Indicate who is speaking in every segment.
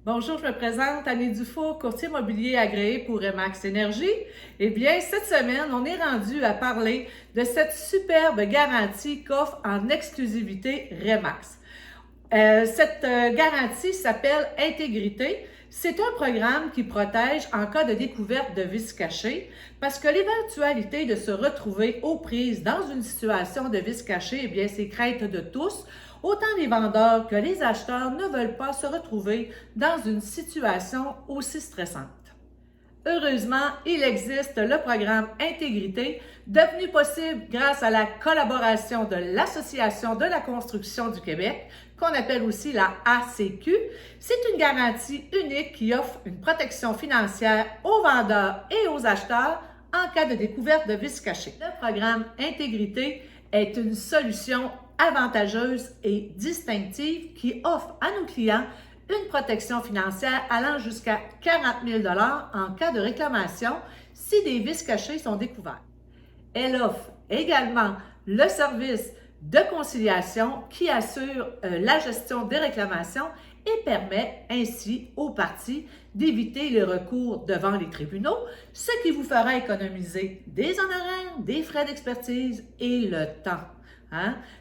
Speaker 1: Bonjour, je me présente, Annie Dufour, courtier immobilier agréé pour Remax Énergie. Eh bien, cette semaine, on est rendu à parler de cette superbe garantie qu'offre en exclusivité Remax. Cette garantie s'appelle Intégrité. C'est un programme qui protège en cas de découverte de vices cachés parce que l'éventualité de se retrouver aux prises dans une situation de vices cachés, eh bien, c'est crainte de tous. Autant les vendeurs que les acheteurs ne veulent pas se retrouver dans une situation aussi stressante. Heureusement, il existe le programme Intégrité, devenu possible grâce à la collaboration de l'Association de la construction du Québec, qu'on appelle aussi la ACQ. C'est une garantie unique qui offre une protection financière aux vendeurs et aux acheteurs en cas de découverte de vices cachés. Le programme Intégrité est une solution avantageuse et distinctive qui offre à nos clients une protection financière allant jusqu'à 40 000 $ en cas de réclamation si des vices cachés sont découverts. Elle offre également le service de conciliation qui assure la gestion des réclamations et permet ainsi aux parties d'éviter le recours devant les tribunaux, ce qui vous fera économiser des honoraires, des frais d'expertise et le temps.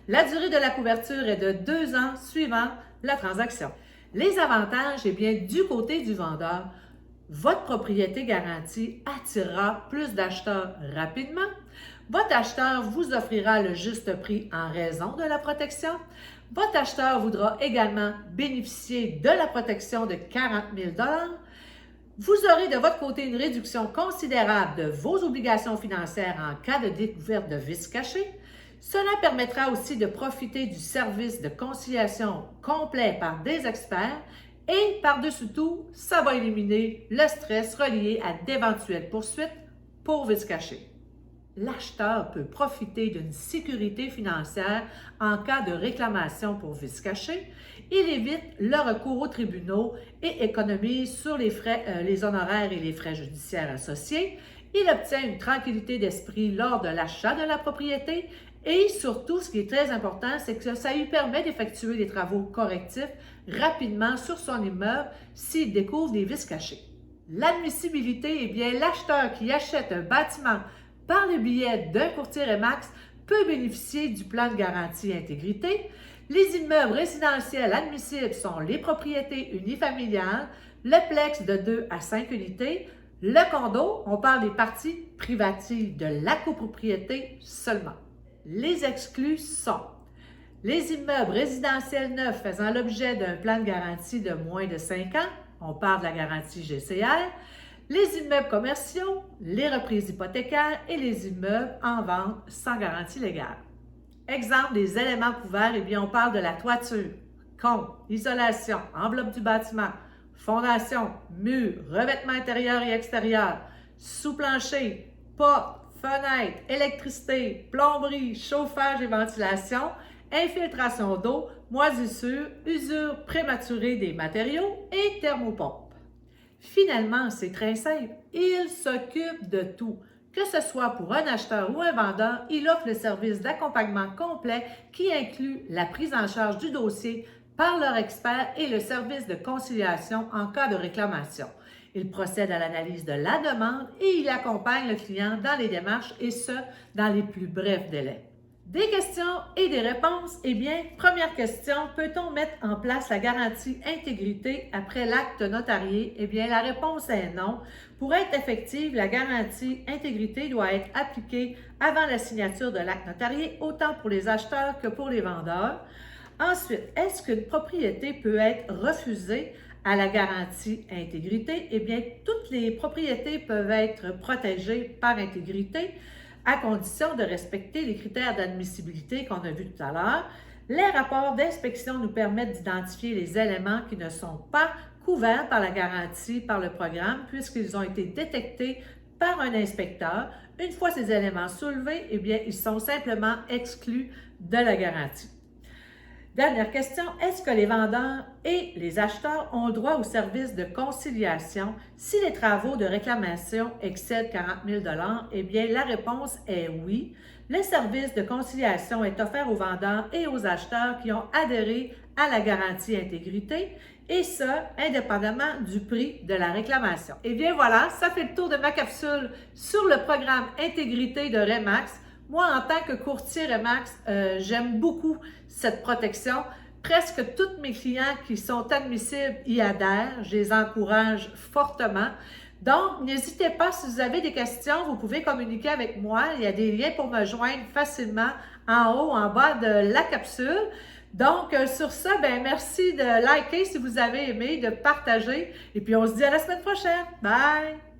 Speaker 1: La durée de la couverture est de 2 ans suivant la transaction. Les avantages, eh bien, du côté du vendeur, votre propriété garantie attirera plus d'acheteurs rapidement. Votre acheteur vous offrira le juste prix en raison de la protection. Votre acheteur voudra également bénéficier de la protection de 40 000 $. Vous aurez de votre côté une réduction considérable de vos obligations financières en cas de découverte de vices cachés. Cela permettra aussi de profiter du service de conciliation complet par des experts et par-dessus tout, ça va éliminer le stress relié à d'éventuelles poursuites pour vices cachés. L'acheteur peut profiter d'une sécurité financière en cas de réclamation pour vices cachés. Il évite le recours aux tribunaux et économise sur les honoraires et les frais judiciaires associés. Il obtient une tranquillité d'esprit lors de l'achat de la propriété et surtout, ce qui est très important, c'est que ça lui permet d'effectuer des travaux correctifs rapidement sur son immeuble s'il découvre des vices cachés. L'admissibilité, eh bien, l'acheteur qui achète un bâtiment par le biais d'un courtier Remax peut bénéficier du plan de garantie Intégrité. Les immeubles résidentiels admissibles sont les propriétés unifamiliales, le plex de 2 à 5 unités, le condo, on parle des parties privatives de la copropriété seulement. Les exclus sont les immeubles résidentiels neufs faisant l'objet d'un plan de garantie de moins de 5 ans, on parle de la garantie GCR, les immeubles commerciaux, les reprises hypothécaires et les immeubles en vente sans garantie légale. Exemple des éléments couverts, eh bien, on parle de la toiture, comble, isolation, enveloppe du bâtiment, fondation, mur, revêtement intérieur et extérieur, sous-plancher, porte, fenêtre, électricité, plomberie, chauffage et ventilation, infiltration d'eau, moisissure, usure prématurée des matériaux et thermopompe. Finalement, c'est très simple. Il s'occupe de tout. Que ce soit pour un acheteur ou un vendeur, il offre le service d'accompagnement complet qui inclut la prise en charge du dossier par leur expert et le service de conciliation en cas de réclamation. Il procède à l'analyse de la demande et il accompagne le client dans les démarches et ce, dans les plus brefs délais. Des questions et des réponses? Eh bien, première question, peut-on mettre en place la garantie Intégrité après l'acte notarié? Eh bien, la réponse est non. Pour être effective, la garantie Intégrité doit être appliquée avant la signature de l'acte notarié, autant pour les acheteurs que pour les vendeurs. Ensuite, est-ce qu'une propriété peut être refusée à la garantie Intégrité? Eh bien, toutes les propriétés peuvent être protégées par Intégrité à condition de respecter les critères d'admissibilité qu'on a vus tout à l'heure. Les rapports d'inspection nous permettent d'identifier les éléments qui ne sont pas couverts par la garantie, par le programme, puisqu'ils ont été détectés par un inspecteur. Une fois ces éléments soulevés, eh bien, ils sont simplement exclus de la garantie. Dernière question, est-ce que les vendeurs et les acheteurs ont droit au service de conciliation si les travaux de réclamation excèdent 40 000 $? Eh bien, la réponse est oui. Le service de conciliation est offert aux vendeurs et aux acheteurs qui ont adhéré à la garantie Intégrité. et ça, indépendamment du prix de la réclamation. Et bien voilà, ça fait le tour de ma capsule sur le programme Intégrité de Remax. Moi, en tant que courtier Remax, j'aime beaucoup cette protection. Presque tous mes clients qui sont admissibles y adhèrent. Je les encourage fortement. Donc, n'hésitez pas, si vous avez des questions, vous pouvez communiquer avec moi. Il y a des liens pour me joindre facilement en haut, en bas de la capsule. Donc, sur ça, merci de liker si vous avez aimé, de partager. Et puis, on se dit à la semaine prochaine. Bye!